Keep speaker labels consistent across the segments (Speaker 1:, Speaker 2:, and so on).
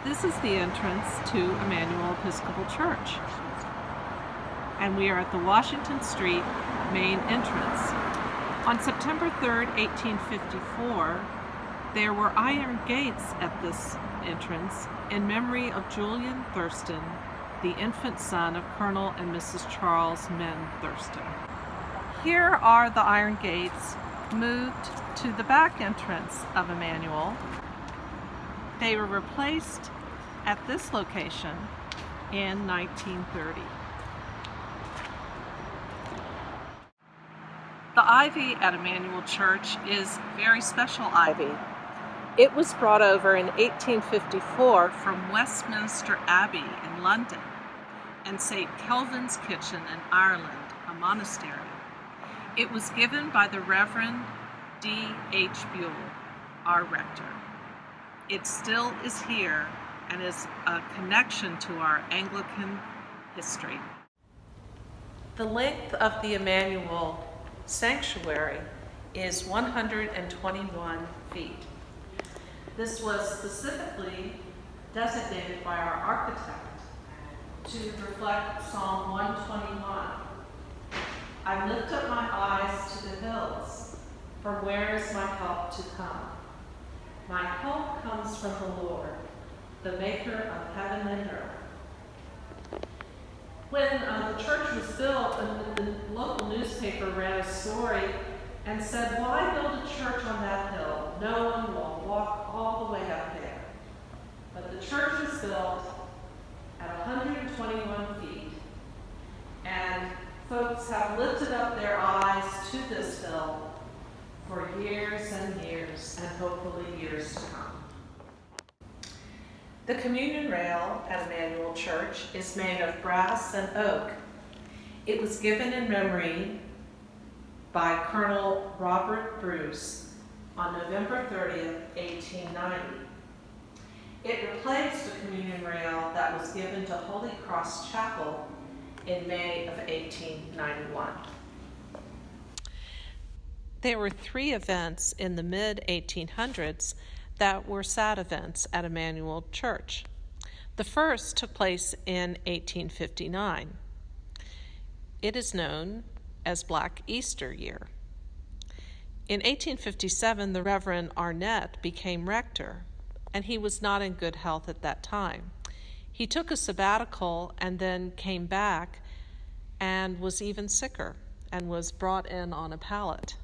Speaker 1: This is the entrance to Emmanuel Episcopal Church, and we are at the Washington Street main entrance. On September 3rd, 1854, there were iron gates at this entrance in memory of Julian Thurston, the infant son of Colonel and Mrs. Charles Men Thurston. Here are the iron gates moved to the back entrance of Emmanuel. They were replaced at this location in 1930. The ivy at Emmanuel Church is very special ivy. It was brought over in 1854 from Westminster Abbey in London and St. Kelvin's Kitchen in Ireland, a monastery. It was given by the Reverend D.H. Buell, our rector. It still is here and is a connection to our Anglican history. The length of the Emmanuel Sanctuary is 121 feet. This was specifically designated by our architect to reflect Psalm 121. I lift up my eyes to the hills, from where is my help to come? My help comes from the Lord, the maker of heaven and earth. When the church was built, the local newspaper ran a story and said, why build a church on that hill? No one will walk all the way up there. But the church was built at 121 feet, and folks have lifted up their eyes to this hill for years and years, and hopefully years to come. The communion rail at Emmanuel Church is made of brass and oak. It was given in memory by Colonel Robert Bruce on November 30th, 1890. It replaced the communion rail that was given to Holy Cross Chapel in May of 1891. There were 3 events in the mid-1800s that were sad events at Emmanuel Church. The first took place in 1859. It is known as Black Easter year. In 1857, the Reverend Arnett became rector, and he was not in good health at that time. He took a sabbatical and then came back and was even sicker and was brought in on a pallet.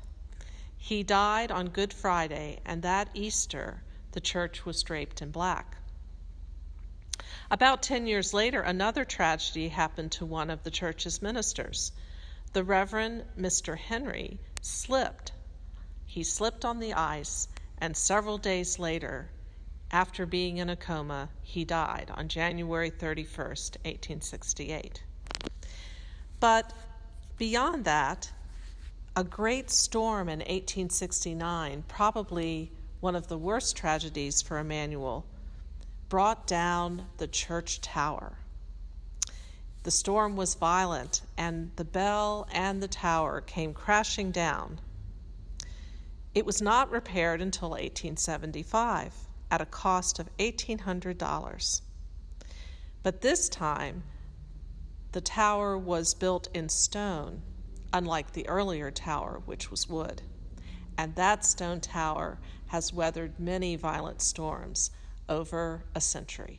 Speaker 1: He died on Good Friday, and that Easter, the church was draped in black. About 10 years later, another tragedy happened to one of the church's ministers. The Reverend Mr. Henry slipped. He slipped on the ice, and several days later, after being in a coma, he died on January 31st, 1868. But beyond that, a great storm in 1869, probably one of the worst tragedies for Emmanuel, brought down the church tower. The storm was violent, and the bell and the tower came crashing down. It was not repaired until 1875 at a cost of $1,800. But this time, the tower was built in stone, unlike the earlier tower, which was wood. And that stone tower has weathered many violent storms over a century.